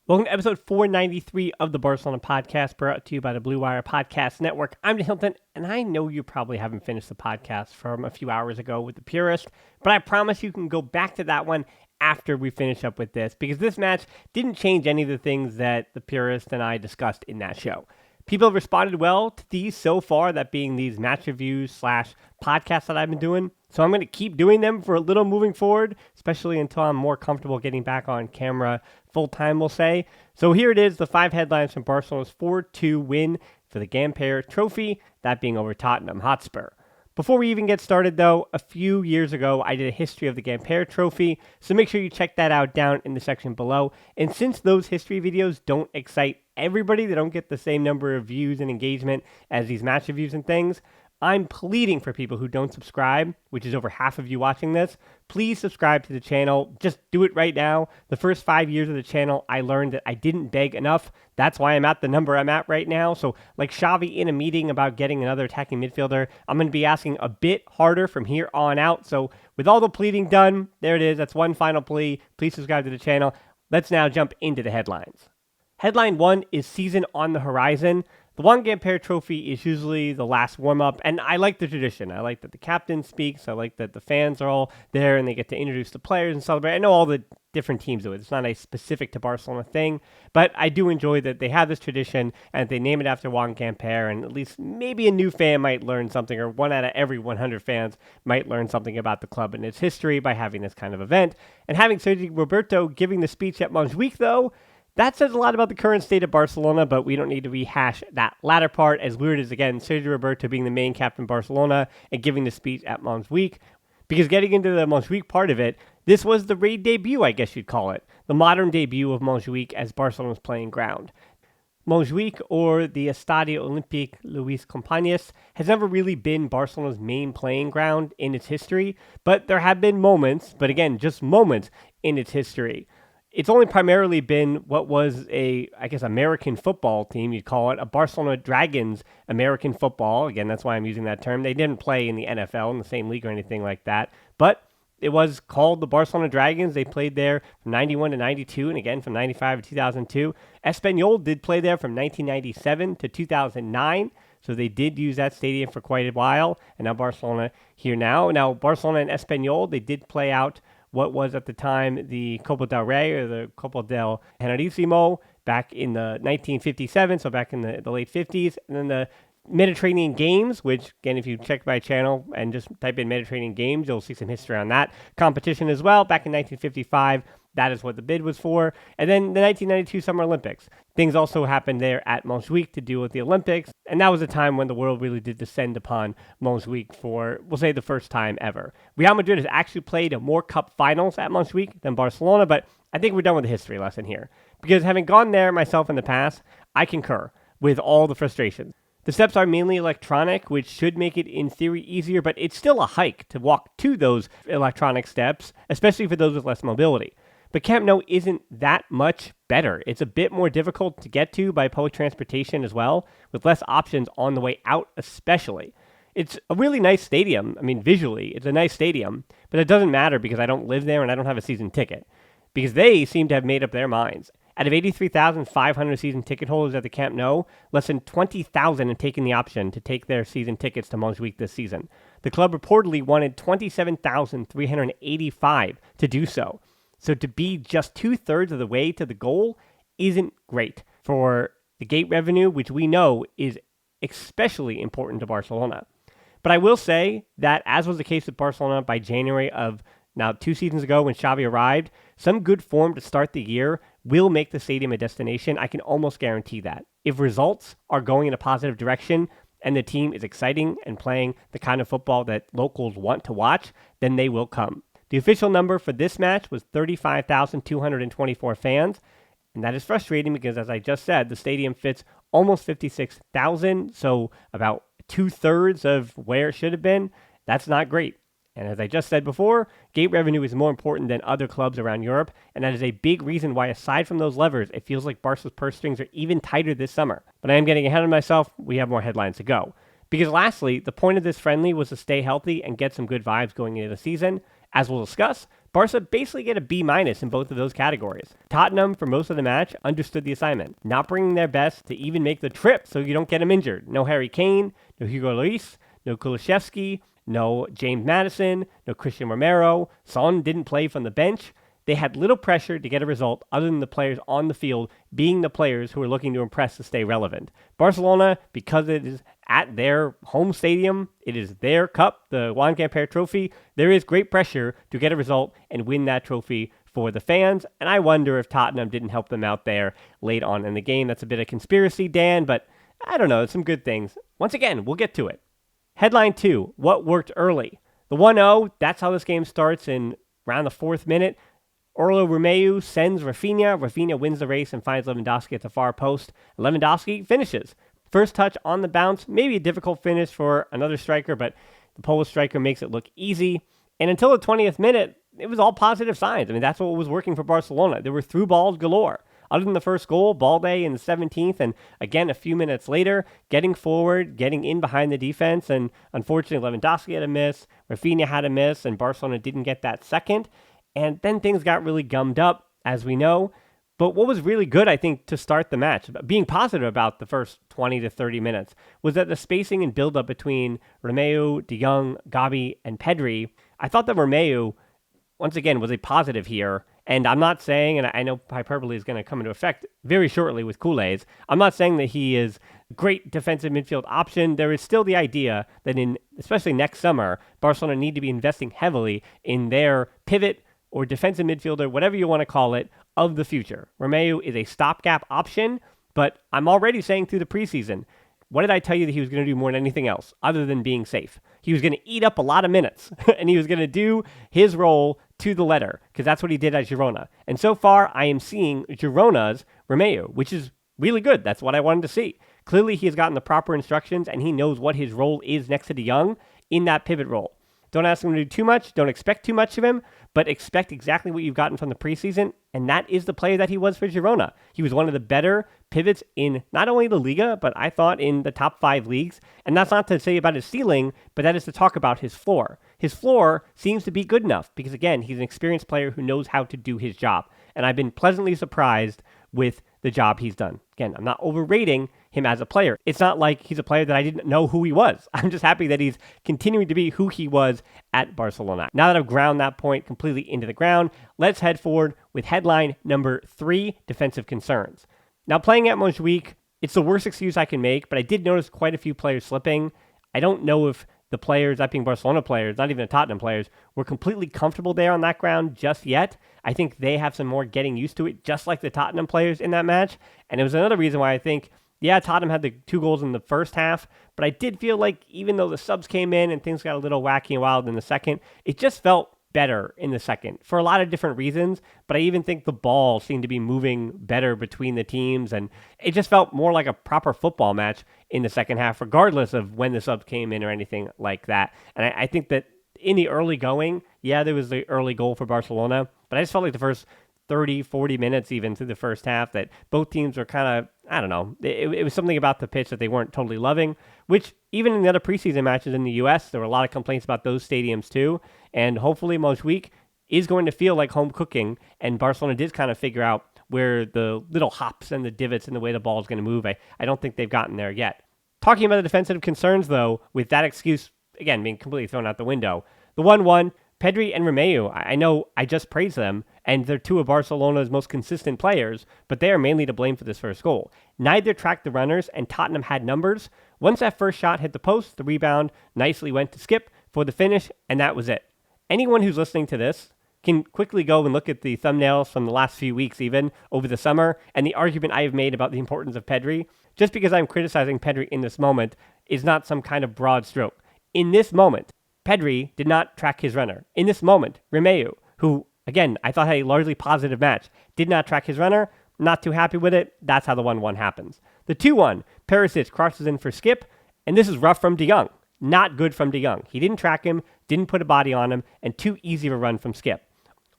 Welcome to episode 493 of the Barcelona podcast, brought to you by the Blue Wire Podcast Network. I'm Dan Hilton, and I know you probably haven't finished the podcast from a few hours ago with the Purist, but I promise you can go back to that one after we finish up with this, because this match didn't change any of the things that the Purist and I discussed in that show. People have responded well to these so far, that being these match reviews slash podcasts that I've been doing. So I'm going to keep doing them for a little moving forward, especially until I'm more comfortable getting back on camera full time, we'll say. So here it is, the 5 headlines from Barcelona's 4-2 win for the Gamper Trophy, that being over Tottenham Hotspur. Before we even get started, though, a few years ago, I did a history of the Gamper Trophy, so make sure you check that out down in the section below. And since those history videos don't excite everybody, they don't get the same number of views and engagement as these match reviews and things, I'm pleading for people who don't subscribe, which is over half of you watching this. Please subscribe to the channel. Just do it right now. The first 5 years of the channel, I learned that I didn't beg enough. That's why I'm at the number I'm at right now. So like Xavi in a meeting about getting another attacking midfielder, I'm going to be asking a bit harder from here on out. So with all the pleading done, there it is. That's one final plea. Please subscribe to the channel. Let's now jump into the headlines. Headline 1 is season on the horizon. The Joan Gamper Trophy is usually the last warm-up, and I like the tradition. I like that the captain speaks. I like that the fans are all there, and they get to introduce the players and celebrate. I know all the different teams do it. It's not a specific to Barcelona thing, but I do enjoy that they have this tradition, and they name it after Joan Gamper, and at least maybe a new fan might learn something, or 1 out of every 100 fans might learn something about the club and its history by having this kind of event. And having Sergi Roberto giving the speech at Montjuic, though, that says a lot about the current state of Barcelona, but we don't need to rehash that latter part, as weird as, again, Sergi Roberto being the main captain of Barcelona and giving the speech at Montjuic. Because getting into the Montjuic part of it, this was the raid debut, I guess you'd call it. The modern debut of Montjuic as Barcelona's playing ground. Montjuic, or the Estadio Olímpic Luis Companys, has never really been Barcelona's main playing ground in its history, but there have been moments, but again, just moments in its history. It's only primarily been what was American football team, you'd call it, a Barcelona Dragons American football. Again, that's why I'm using that term. They didn't play in the NFL, in the same league or anything like that, but it was called the Barcelona Dragons. They played there from 91 to 92, and again from 95 to 2002. Espanyol did play there from 1997 to 2009, so they did use that stadium for quite a while, and now Barcelona here now. Now, Barcelona and Espanyol, they did play out what was at the time the Copa del Rey, or the Copa del Generalissimo, back in the 1957, so back in the late 50s, and then the Mediterranean Games, which, again, if you check my channel and just type in Mediterranean Games, you'll see some history on that competition as well. Back in 1955, that is what the bid was for. And then the 1992 Summer Olympics. Things also happened there at Montjuic to deal with the Olympics, and that was a time when the world really did descend upon Montjuic for, we'll say, the first time ever. Real Madrid has actually played more cup finals at Montjuic than Barcelona, but I think we're done with the history lesson here. Because having gone there myself in the past, I concur with all the frustrations. The steps are mainly electronic, which should make it, in theory, easier, but it's still a hike to walk to those electronic steps, especially for those with less mobility. But Camp Nou isn't that much better. It's a bit more difficult to get to by public transportation as well, with less options on the way out especially. It's a really nice stadium. I mean, visually, it's a nice stadium, but it doesn't matter because I don't live there and I don't have a season ticket. Because they seem to have made up their minds. Out of 83,500 season ticket holders at the Camp Nou, less than 20,000 have taken the option to take their season tickets to Montjuic this season. The club reportedly wanted 27,385 to do so. So to be just 2/3 of the way to the goal isn't great for the gate revenue, which we know is especially important to Barcelona. But I will say that, as was the case with Barcelona by January of now 2 seasons ago when Xavi arrived, some good form to start the year will make the stadium a destination. I can almost guarantee that. If results are going in a positive direction and the team is exciting and playing the kind of football that locals want to watch, then they will come. The official number for this match was 35,224 fans, and that is frustrating because, as I just said, the stadium fits almost 56,000, so about 2/3 of where it should have been. That's not great. And as I just said before, gate revenue is more important than other clubs around Europe, and that is a big reason why, aside from those levers, it feels like Barca's purse strings are even tighter this summer. But I am getting ahead of myself. We have more headlines to go. Because lastly, the point of this friendly was to stay healthy and get some good vibes going into the season. As we'll discuss, Barca basically get a B- in both of those categories. Tottenham, for most of the match, understood the assignment, not bringing their best to even make the trip so you don't get them injured. No Harry Kane, no Hugo Lloris, no Kulusevski, no James Maddison, no Christian Romero. Son didn't play from the bench. They had little pressure to get a result other than the players on the field being the players who are looking to impress to stay relevant. Barcelona, because it is at their home stadium, it is their cup, the Joan Gamper Trophy, there is great pressure to get a result and win that trophy for the fans, and I wonder if Tottenham didn't help them out there late on in the game. That's a bit of conspiracy, Dan, but I don't know, some good things. Once again, we'll get to it. Headline 2, what worked early? The 1-0, that's how this game starts in around the 4th minute. Orlo Romeu sends Rafinha. Rafinha wins the race and finds Lewandowski at the far post. Lewandowski finishes. First touch on the bounce, maybe a difficult finish for another striker, but the Polish striker makes it look easy. And until the 20th minute, it was all positive signs. I mean, that's what was working for Barcelona. There were through balls galore. Other than the first goal, Balde in the 17th, and again a few minutes later, getting forward, getting in behind the defense, and unfortunately Lewandowski had a miss, Rafinha had a miss, and Barcelona didn't get that second. And then things got really gummed up, as we know. But what was really good, I think, to start the match, being positive about the first 20 to 30 minutes, was that the spacing and build-up between Romeu, De Jong, Gavi, and Pedri, I thought that Romeu, once again, was a positive here. And I'm not saying, and I know hyperbole is going to come into effect very shortly with Kool-Aid's, I'm not saying that he is a great defensive midfield option. There is still the idea that especially next summer, Barcelona need to be investing heavily in their pivot or defensive midfielder, whatever you want to call it, of the future. Romeu is a stopgap option, but I'm already saying through the preseason, what did I tell you that he was going to do more than anything else other than being safe? He was going to eat up a lot of minutes, and he was going to do his role to the letter, because that's what he did at Girona. And so far, I am seeing Girona's Romeu, which is really good. That's what I wanted to see. Clearly, he has gotten the proper instructions, and he knows what his role is next to De Jong in that pivot role. Don't ask him to do too much. Don't expect too much of him, but expect exactly what you've gotten from the preseason, and that is the player that he was for Girona. He was one of the better pivots in not only the Liga, but I thought in the top 5 leagues, and that's not to say about his ceiling, but that is to talk about his floor. His floor seems to be good enough, because again, he's an experienced player who knows how to do his job, and I've been pleasantly surprised with the job he's done. Again, I'm not overrating him as a player. It's not like he's a player that I didn't know who he was. I'm just happy that he's continuing to be who he was at Barcelona. Now that I've ground that point completely into the ground, let's head forward with headline number 3, defensive concerns. Now, playing at Montjuic, it's the worst excuse I can make, but I did notice quite a few players slipping. I don't know if the players, that being Barcelona players, not even the Tottenham players, were completely comfortable there on that ground just yet. I think they have some more getting used to it, just like the Tottenham players in that match. And it was another reason why I think, yeah, Tottenham had the 2 goals in the first half, but I did feel like even though the subs came in and things got a little wacky and wild in the second, it just felt better in the second for a lot of different reasons. But I even think the ball seemed to be moving better between the teams, and it just felt more like a proper football match in the second half, regardless of when the subs came in or anything like that. And I think that in the early going, yeah, there was the early goal for Barcelona, but I just felt like the first 30, 40 minutes even through the first half that both teams were kind of, I don't know, it was something about the pitch that they weren't totally loving, which even in the other preseason matches in the U.S., there were a lot of complaints about those stadiums too, and hopefully Montjuic is going to feel like home cooking, and Barcelona did kind of figure out where the little hops and the divots and the way the ball is going to move. I don't think they've gotten there yet. Talking about the defensive concerns, though, with that excuse, again, being completely thrown out the window, the 1-1, Pedri and Romeu, I know I just praised them, and they're 2 of Barcelona's most consistent players, but they are mainly to blame for this first goal. Neither tracked the runners, and Tottenham had numbers. Once that first shot hit the post, the rebound nicely went to Skip for the finish, and that was it. Anyone who's listening to this can quickly go and look at the thumbnails from the last few weeks even, over the summer, and the argument I have made about the importance of Pedri. Just because I'm criticizing Pedri in this moment is not some kind of broad stroke. In this moment, Pedri did not track his runner. In this moment, Romeu, who, again, I thought had a largely positive match, did not track his runner. Not too happy with it. That's how the 1-1 happens. The 2-1, Perisic crosses in for Skip, and this is rough from De Jong. Not good from De Jong. He didn't track him, didn't put a body on him, and too easy of a run from Skip.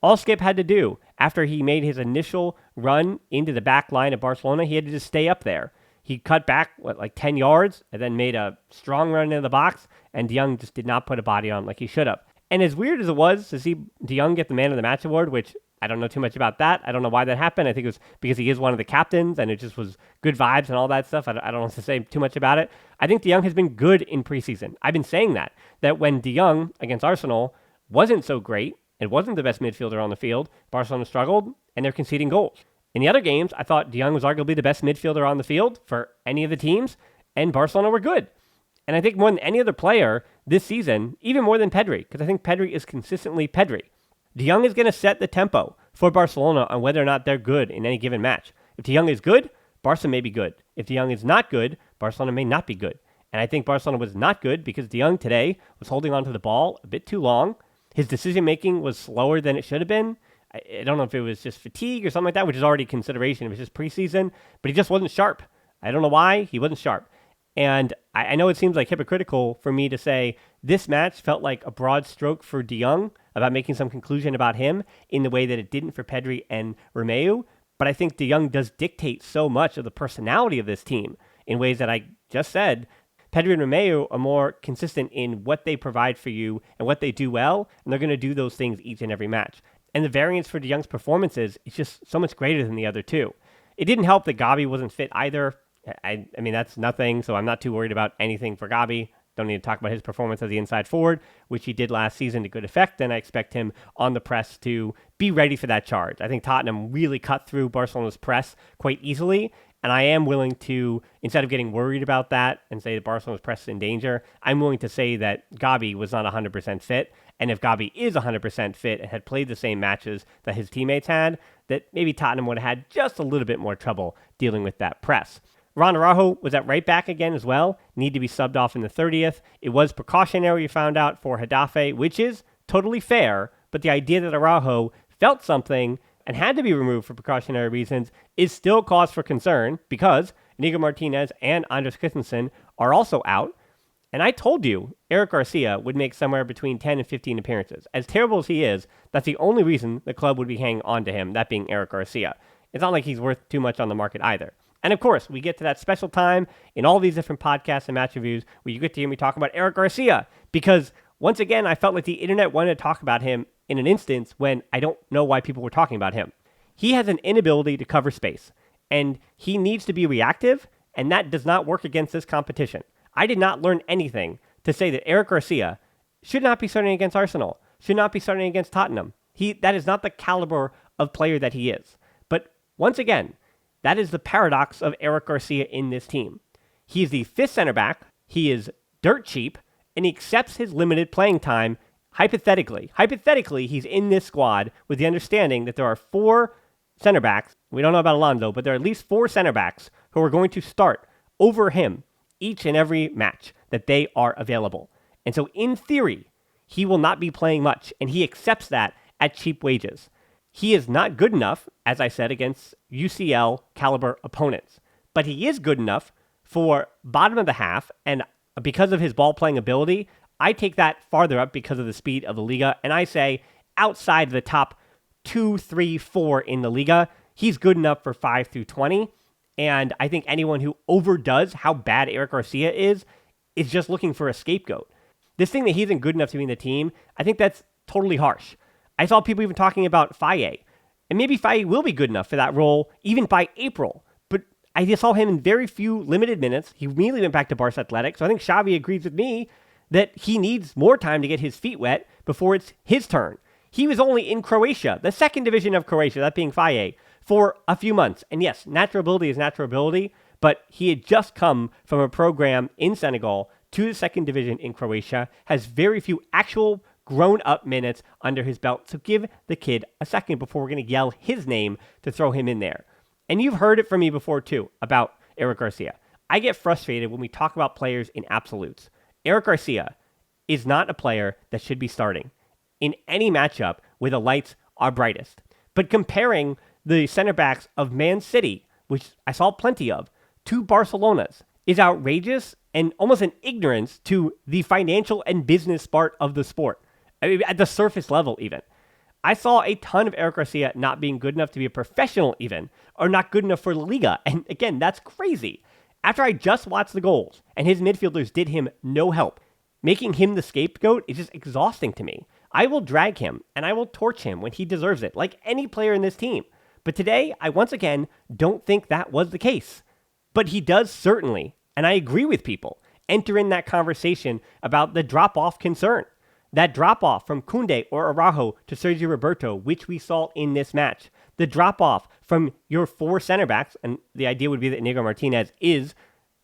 All Skip had to do, after he made his initial run into the back line of Barcelona, he had to just stay up there. He cut back, like 10 yards, and then made a strong run into the box, and De Jong just did not put a body on like he should have. And as weird as it was to see De Jong get the Man of the Match award, which I don't know too much about that. I don't know why that happened. I think it was because he is one of the captains and it just was good vibes and all that stuff. I don't want to say too much about it. I think De Jong has been good in preseason. I've been saying that when De Jong against Arsenal wasn't so great, it wasn't the best midfielder on the field, Barcelona struggled and they're conceding goals. In the other games, I thought De Jong was arguably the best midfielder on the field for any of the teams, and Barcelona were good. And I think more than any other player this season, even more than Pedri, because I think Pedri is consistently Pedri. De Jong is going to set the tempo for Barcelona on whether or not they're good in any given match. If De Jong is good, Barca may be good. If De Jong is not good, Barcelona may not be good. And I think Barcelona was not good because De Jong today was holding onto the ball a bit too long. His decision-making was slower than it should have been. I don't know if it was just fatigue or something like that, which is already a consideration. It was just preseason, but he just wasn't sharp. I don't know why. He wasn't sharp. And I know it seems like hypocritical for me to say this match felt like a broad stroke for De Jong about making some conclusion about him in the way that it didn't for Pedri and Romeu. But I think De Jong does dictate so much of the personality of this team in ways that I just said. Pedri and Romeu are more consistent in what they provide for you and what they do well, and they're going to do those things each and every match. And the variance for De Jong's performances is just so much greater than the other two. It didn't help that Gavi wasn't fit either. I mean, that's nothing, so I'm not too worried about anything for Gavi. Don't need to talk about his performance as the inside forward, which he did last season to good effect, and I expect him on the press to be ready for that charge. I think Tottenham really cut through Barcelona's press quite easily, and I am willing to, instead of getting worried about that and say that Barcelona's press is in danger, I'm willing to say that Gavi was not 100% fit, and if Gavi is 100% fit and had played the same matches that his teammates had, that maybe Tottenham would have had just a little bit more trouble dealing with that press. Ron Araujo was at right back again as well, need to be subbed off in the 30th. It was precautionary, you found out, for Getafe, which is totally fair, but the idea that Araujo felt something and had to be removed for precautionary reasons is still cause for concern because Inigo Martinez and Andres Christensen are also out. And I told you Eric Garcia would make somewhere between 10 and 15 appearances. As terrible as he is, that's the only reason the club would be hanging on to him, that being Eric Garcia. It's not like he's worth too much on the market either. And of course, we get to that special time in all these different podcasts and match reviews where you get to hear me talk about Eric Garcia because once again, I felt like the internet wanted to talk about him in an instance when I don't know why people were talking about him. He has an inability to cover space and he needs to be reactive, and that does not work against this competition. I did not learn anything to say that Eric Garcia should not be starting against Arsenal, should not be starting against Tottenham. That is not the caliber of player that he is. But once again, that is the paradox of Eric Garcia in this team. He is the fifth center back, he is dirt cheap, and he accepts his limited playing time hypothetically. Hypothetically, he's in this squad with the understanding that there are four center backs. We don't know about Alonso, but there are at least four center backs who are going to start over him each and every match that they are available. And so in theory, he will not be playing much, and he accepts that at cheap wages. He is not good enough, as I said, against UCL caliber opponents, but he is good enough for bottom of the half, and because of his ball playing ability, I take that farther up because of the speed of the Liga, and I say outside the top 2, 3, 4 in the Liga, he's good enough for 5 through 20, and I think anyone who overdoes how bad Eric Garcia is just looking for a scapegoat. This thing that he isn't good enough to be in the team, I think that's totally harsh. I saw people even talking about Faye, and maybe Faye will be good enough for that role even by April, but I just saw him in very few limited minutes. He immediately went back to Barca Athletic, so I think Xavi agrees with me that he needs more time to get his feet wet before it's his turn. He was only in Croatia, the second division of Croatia, that being Faye, for a few months. And yes, natural ability is natural ability, but he had just come from a program in Senegal to the second division in Croatia, has very few actual grown-up minutes under his belt. So give the kid a second before we're going to yell his name to throw him in there. And you've heard it from me before, too, about Eric Garcia. I get frustrated when we talk about players in absolutes. Eric Garcia is not a player that should be starting in any matchup where the lights are brightest. But comparing the center backs of Man City, which I saw plenty of, to Barcelona's is outrageous and almost an ignorance to the financial and business part of the sport. I mean, at the surface level even. I saw a ton of Eric Garcia not being good enough to be a professional even, or not good enough for La Liga. And again, that's crazy. After I just watched the goals, and his midfielders did him no help, making him the scapegoat is just exhausting to me. I will drag him and I will torch him when he deserves it, like any player in this team. But today, I once again don't think that was the case. But he does certainly, and I agree with people, enter in that conversation about the drop-off concern. That drop-off from Koundé or Araujo to Sergio Roberto, which we saw in this match. The drop-off from your 4 center backs, and the idea would be that Inigo Martinez is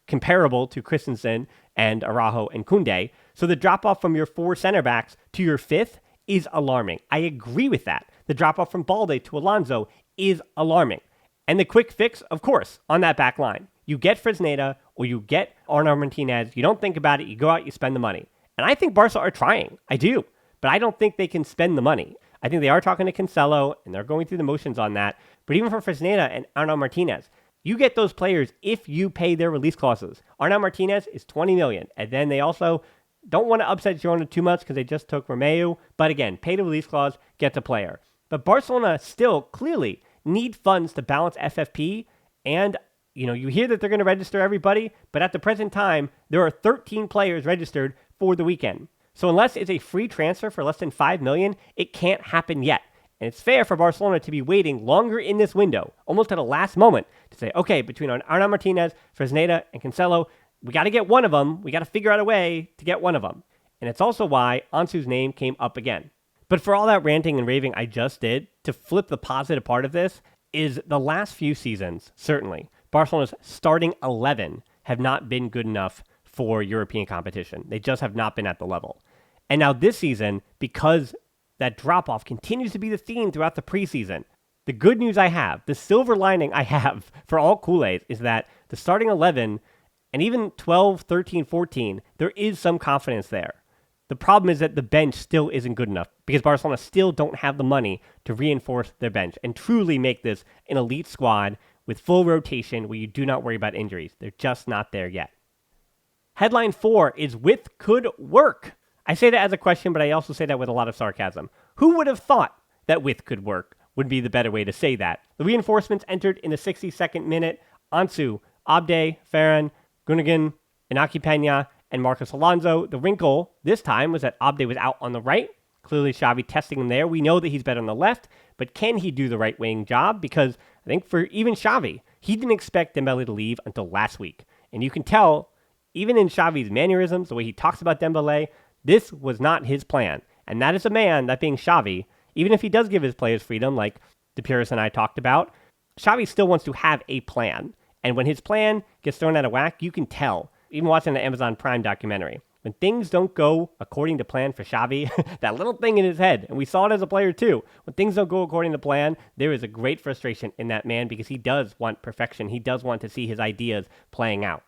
comparable to Christensen and Araujo and Koundé. So the drop-off from your 4 center backs to your 5th is alarming. I agree with that. The drop-off from Balde to Alonso is alarming. And the quick fix, of course, on that back line. You get Fresneda or you get Arnau Martinez. You don't think about it. You go out, you spend the money. And I think Barca are trying. I do. But I don't think they can spend the money. I think they are talking to Cancelo, and they're going through the motions on that. But even for Fresneda and Arnau Martinez, you get those players if you pay their release clauses. Arnau Martinez is $20 million. And then they also don't want to upset Girona too much because they just took Romeu. But again, pay the release clause, get the player. But Barcelona still clearly need funds to balance FFP. And, you hear that they're going to register everybody. But at the present time, there are 13 players registered for the weekend. So unless it's a free transfer for less than $5 million, it can't happen yet. And it's fair for Barcelona to be waiting longer in this window, almost at a last moment, to say, okay, between Arnau Martinez, Fresneda, and Cancelo, we got to get one of them. We got to figure out a way to get one of them. And it's also why Ansu's name came up again. But for all that ranting and raving I just did, to flip the positive part of this is the last few seasons, certainly, Barcelona's starting 11 have not been good enough for European competition. They just have not been at the level. And now this season, because that drop-off continues to be the theme throughout the preseason, the good news I have, the silver lining I have for all Kool-Aids is that the starting 11 and even 12, 13, 14, there is some confidence there. The problem is that the bench still isn't good enough because Barcelona still don't have the money to reinforce their bench and truly make this an elite squad with full rotation where you do not worry about injuries. They're just not there yet. Headline 4 is "Width could work." I say that as a question, but I also say that with a lot of sarcasm. Who would have thought that width could work would be the better way to say that? The reinforcements entered in the 62nd minute. Ansu, Abde, Ferran, Gundogan, Inaki Peña, and Marcos Alonso. The wrinkle this time was that Abde was out on the right. Clearly Xavi testing him there. We know that he's better on the left, but can he do the right wing job? Because I think for even Xavi, he didn't expect Dembele to leave until last week. And you can tell, even in Xavi's mannerisms, the way he talks about Dembele, this was not his plan. And that is a man, that being Xavi, even if he does give his players freedom, like the purists and I talked about, Xavi still wants to have a plan. And when his plan gets thrown out of whack, you can tell, even watching the Amazon Prime documentary, when things don't go according to plan for Xavi, that little thing in his head, and we saw it as a player too, when things don't go according to plan, there is a great frustration in that man because he does want perfection. He does want to see his ideas playing out.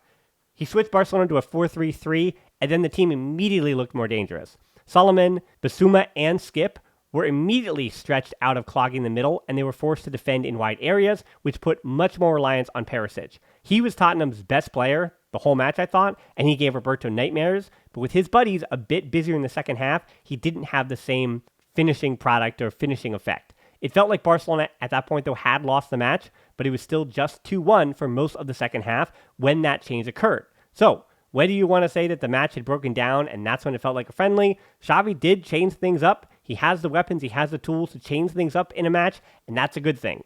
He switched Barcelona to a 4-3-3, and then the team immediately looked more dangerous. Solomon, Bissouma, and Skip were immediately stretched out of clogging the middle, and they were forced to defend in wide areas, which put much more reliance on Perisic. He was Tottenham's best player the whole match, I thought, and he gave Roberto nightmares, but with his buddies a bit busier in the second half, he didn't have the same finishing product or finishing effect. It felt like Barcelona at that point, though, had lost the match, but it was still just 2-1 for most of the second half when that change occurred. So, whether you want to say that the match had broken down and that's when it felt like a friendly, Xavi did change things up. He has the weapons, he has the tools to change things up in a match, and that's a good thing.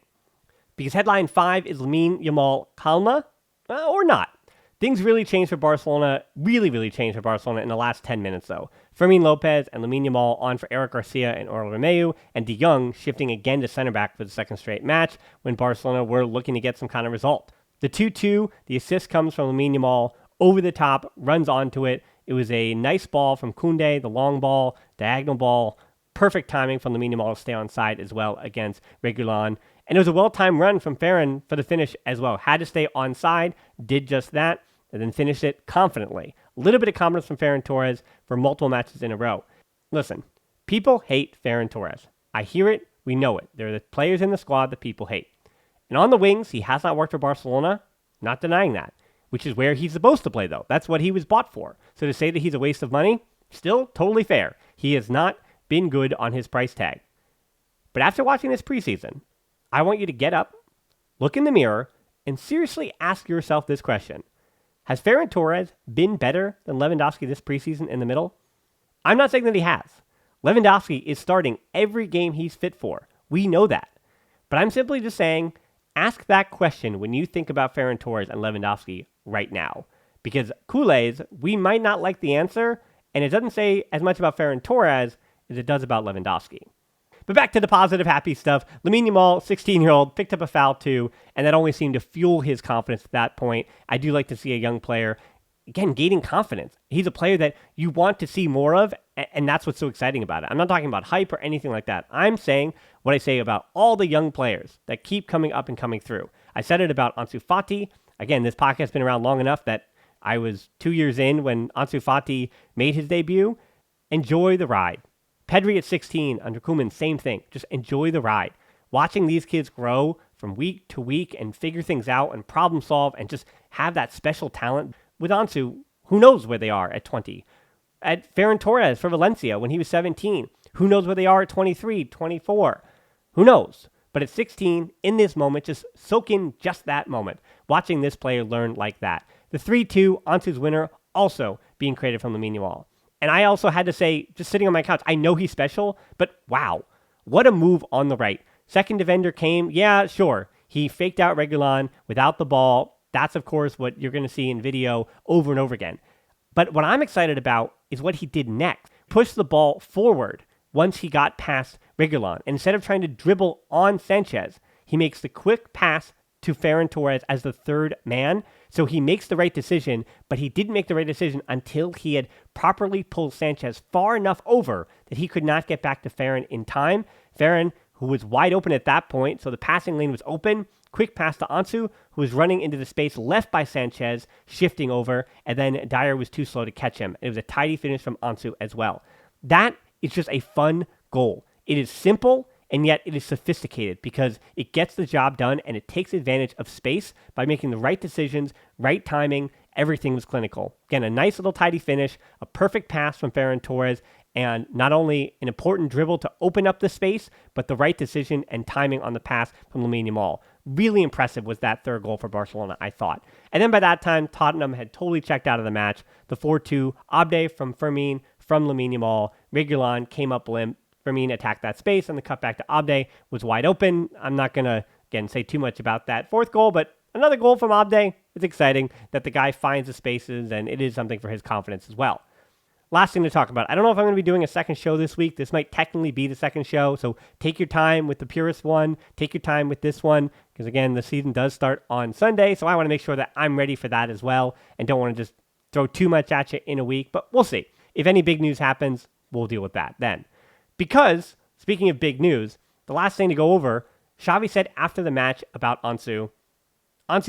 Because headline 5 is Lamine Yamal Calma, or not. Things really changed for Barcelona, really changed for Barcelona in the last 10 minutes, though. Fermin Lopez and Lamine Yamal on for Eric Garcia and Oriol Romeu, and De Jong shifting again to center back for the second straight match when Barcelona were looking to get some kind of result. The 2-2, the assist comes from Lamine Yamal, over the top, runs onto it. It was a nice ball from Koundé, the long ball, diagonal ball, perfect timing from Lamine Yamal to stay on side as well against Reguilon. And it was a well-timed run from Ferran for the finish as well. Had to stay on side, did just that, and then finished it confidently. A little bit of confidence from Ferran Torres for multiple matches in a row. Listen, people hate Ferran Torres. I hear it, we know it. There are the players in the squad that people hate. And on the wings, he has not worked for Barcelona, not denying that, which is where he's supposed to play, though. That's what he was bought for. So to say that he's a waste of money, still totally fair. He has not been good on his price tag. But after watching this preseason, I want you to get up, look in the mirror, and seriously ask yourself this question. Has Ferran Torres been better than Lewandowski this preseason in the middle? I'm not saying that he has. Lewandowski is starting every game he's fit for. We know that. But I'm simply just saying, ask that question when you think about Ferran Torres and Lewandowski right now. Because Kool-Aids, we might not like the answer, and it doesn't say as much about Ferran Torres as it does about Lewandowski. But back to the positive, happy stuff. Lamine Yamal, 16-year-old, picked up a foul too, and that only seemed to fuel his confidence at that point. I do like to see a young player, again, gaining confidence. He's a player that you want to see more of, and that's what's so exciting about it. I'm not talking about hype or anything like that. I'm saying what I say about all the young players that keep coming up and coming through. I said it about Ansu Fati. Again, this podcast has been around long enough that I was 2 years in when Ansu Fati made his debut. Enjoy the ride. Pedri at 16, under Koeman, same thing. Just enjoy the ride. Watching these kids grow from week to week and figure things out and problem solve and just have that special talent. With Ansu, who knows where they are at 20? At Ferran Torres for Valencia when he was 17. Who knows where they are at 23, 24? Who knows? But at 16, in this moment, just soak in just that moment. Watching this player learn like that. The 3-2, Ansu's winner, also being created from Lamine Yamal. And I also had to say, just sitting on my couch, I know he's special, but wow, what a move on the right. Second defender came, yeah, sure. He faked out Reguilon without the ball. That's, of course, what you're going to see in video over and over again. But what I'm excited about is what he did next. Push the ball forward once he got past Reguilon. And instead of trying to dribble on Sanchez, he makes the quick pass to Ferran Torres as the third man. So he makes the right decision, but he didn't make the right decision until he had properly pulled Sanchez far enough over that he could not get back to Ferran in time. Ferran, who was wide open at that point, so the passing lane was open. Quick pass to Ansu, who was running into the space left by Sanchez, shifting over, and then Dyer was too slow to catch him. It was a tidy finish from Ansu as well. That is just a fun goal. It is simple, and yet it is sophisticated because it gets the job done and it takes advantage of space by making the right decisions, right timing. Everything was clinical. Again, a nice little tidy finish, a perfect pass from Ferran Torres, and not only an important dribble to open up the space, but the right decision and timing on the pass from Lamine Yamal. Really impressive was that third goal for Barcelona, I thought. And then by that time, Tottenham had totally checked out of the match. The 4-2, Abde from Fermin, from Lamine Yamal. Reguilon came up limp. Fermin attacked that space, and the cutback to Abde was wide open. I'm not going to, again, say too much about that fourth goal, but another goal from Abde. It's exciting that the guy finds the spaces, and it is something for his confidence as well. Last thing to talk about. I don't know if I'm going to be doing a second show this week. This might technically be the second show, so take your time with the Purist one. Take your time with this one, because again, the season does start on Sunday, so I want to make sure that I'm ready for that as well, and don't want to just throw too much at you in a week, but we'll see. If any big news happens, we'll deal with that then. Because, speaking of big news, the last thing to go over, Xavi said after the match about Ansu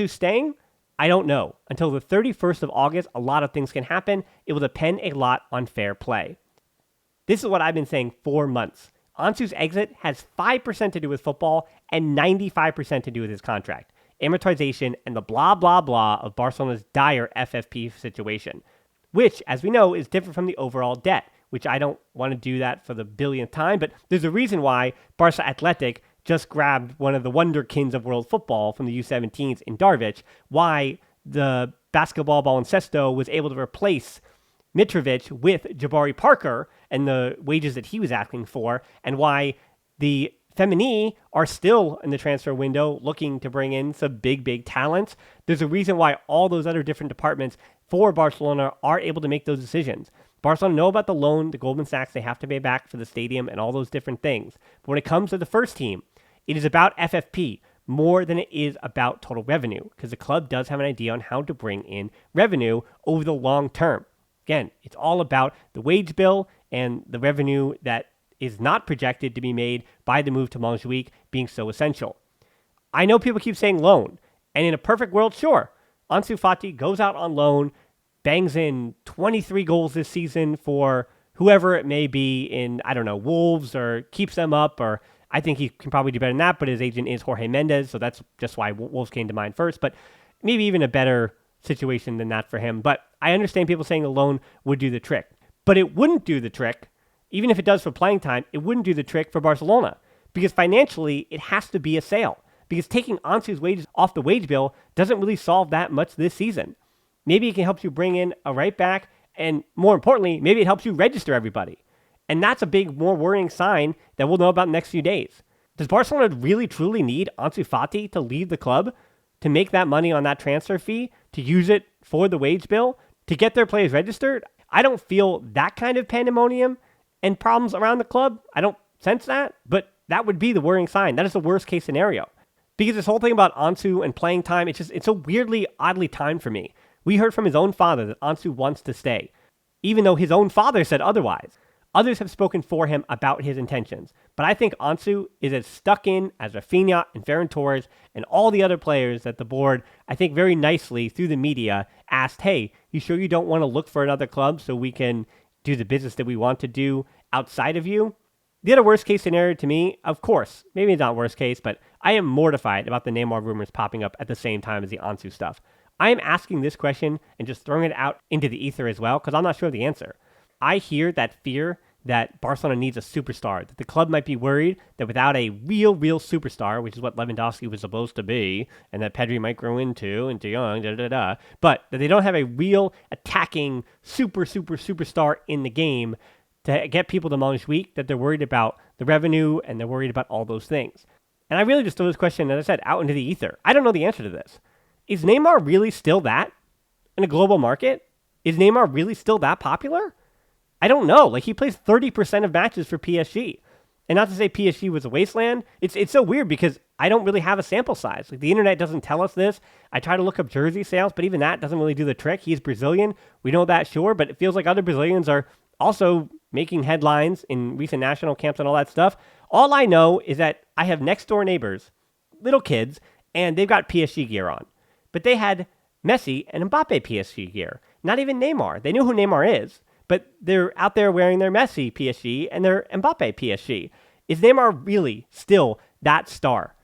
staying? I don't know. Until the 31st of August, a lot of things can happen. It will depend a lot on fair play. This is what I've been saying for months. Ansu's exit has 5% to do with football and 95% to do with his contract, amortization, and the blah, blah, blah of Barcelona's dire FFP situation, which, as we know, is different from the overall debt, which I don't want to do that for the billionth time, but there's a reason why Barca Athletic just grabbed one of the wonderkins of world football from the U17s in Darvic, why the basketball baloncesto was able to replace Mitrovic with Jabari Parker and the wages that he was asking for, and why the Femini are still in the transfer window looking to bring in some big, big talents. There's a reason why all those other different departments for Barcelona are able to make those decisions. Barcelona know about the loan, the Goldman Sachs they have to pay back for the stadium and all those different things. But when it comes to the first team, it is about FFP more than it is about total revenue, because the club does have an idea on how to bring in revenue over the long term. Again, it's all about the wage bill and the revenue that is not projected to be made by the move to Montjuic being so essential. I know people keep saying loan, and in a perfect world, sure, Ansu Fati goes out on loan, bangs in 23 goals this season for whoever it may be in, I don't know, Wolves, or keeps them up, or I think he can probably do better than that, but his agent is Jorge Mendes, so that's just why Wolves came to mind first, but maybe even a better situation than that for him. But I understand people saying the loan would do the trick, but it wouldn't do the trick. Even if it does for playing time, it wouldn't do the trick for Barcelona, because financially it has to be a sale, because taking Ansu's wages off the wage bill doesn't really solve that much this season. Maybe it can help you bring in a right back, and more importantly, maybe it helps you register everybody. And that's a big, more worrying sign that we'll know about in the next few days. Does Barcelona really, truly need Ansu Fati to leave the club, to make that money on that transfer fee, to use it for the wage bill, to get their players registered? I don't feel that kind of pandemonium and problems around the club. I don't sense that, but that would be the worrying sign. That is the worst case scenario. Because this whole thing about Ansu and playing time, it's so weirdly, oddly timed for me. We heard from his own father that Ansu wants to stay, even though his own father said otherwise. Others have spoken for him about his intentions, but I think Ansu is as stuck in as Rafinha and Ferran Torres and all the other players that the board, I think very nicely through the media, asked, hey, you sure you don't want to look for another club so we can do the business that we want to do outside of you? The other worst case scenario to me, of course, maybe it's not worst case, but I am mortified about the Neymar rumors popping up at the same time as the Ansu stuff. I am asking this question and just throwing it out into the ether as well because I'm not sure of the answer. I hear that fear that Barcelona needs a superstar, that the club might be worried that without a real superstar, which is what Lewandowski was supposed to be, and that Pedri might grow into, and De Jong, but that they don't have a real attacking superstar in the game to get people to Montjuic, that they're worried about the revenue and they're worried about all those things. And I really just throw this question, as I said, out into the ether. I don't know the answer to this. Is Neymar really still that in a global market? Is Neymar really still that popular? I don't know. Like, he plays 30% of matches for PSG. And not to say PSG was a wasteland. It's so weird because I don't really have a sample size. Like, the internet doesn't tell us this. I try to look up jersey sales, but even that doesn't really do the trick. He's Brazilian. We know that, sure, but it feels like other Brazilians are also making headlines in recent national camps and all that stuff. All I know is that I have next door neighbors, little kids, and they've got PSG gear on. But they had Messi and Mbappe PSG gear. Not even Neymar. They knew who Neymar is, but they're out there wearing their Messi PSG and their Mbappe PSG. Is Neymar really still that star?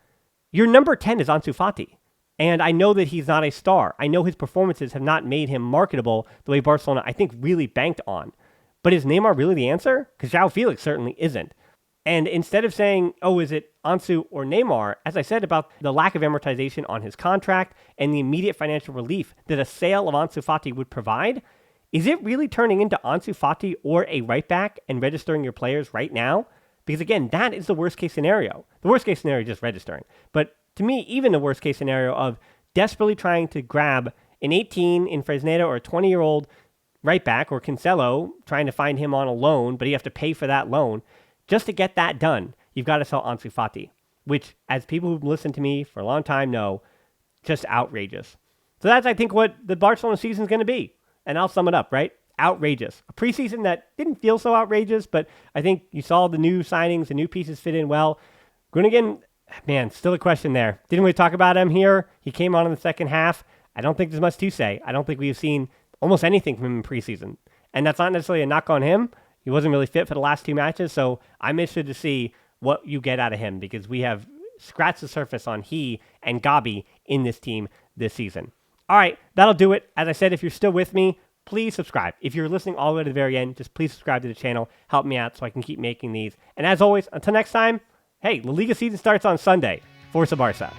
Your number 10 is Ansu Fati. And I know that he's not a star. I know his performances have not made him marketable the way Barcelona, I think, really banked on. But is Neymar really the answer? Because João Felix certainly isn't. And instead of saying, oh, is it Ansu or Neymar, as I said about the lack of amortization on his contract and the immediate financial relief that a sale of Ansu Fati would provide, is it really turning into Ansu Fati or a right back and registering your players right now? Because again, that is the worst case scenario. The worst case scenario is just registering. But to me, even the worst case scenario of desperately trying to grab an 18 in Fresneda or a 20-year-old right back or Cancelo, trying to find him on a loan, but you have to pay for that loan. Just to get that done, you've got to sell Ansu Fati, which, as people who've listened to me for a long time know, just outrageous. So that's, I think, what the Barcelona season is going to be. And I'll sum it up, right? Outrageous. A preseason that didn't feel so outrageous, but I think you saw the new signings, the new pieces fit in well. Gundogan, man, still a question there. Didn't really talk about him here. He came on in the second half. I don't think there's much to say. I don't think we've seen almost anything from him in preseason. And that's not necessarily a knock on him. He wasn't really fit for the last two matches, so I'm interested to see what you get out of him because we have scratched the surface on he and Gabi in this team this season. All right, that'll do it. As I said, if you're still with me, please subscribe. If you're listening all the way to the very end, just please subscribe to the channel. Help me out so I can keep making these. And as always, until next time, hey, La Liga season starts on Sunday. Forza Barça.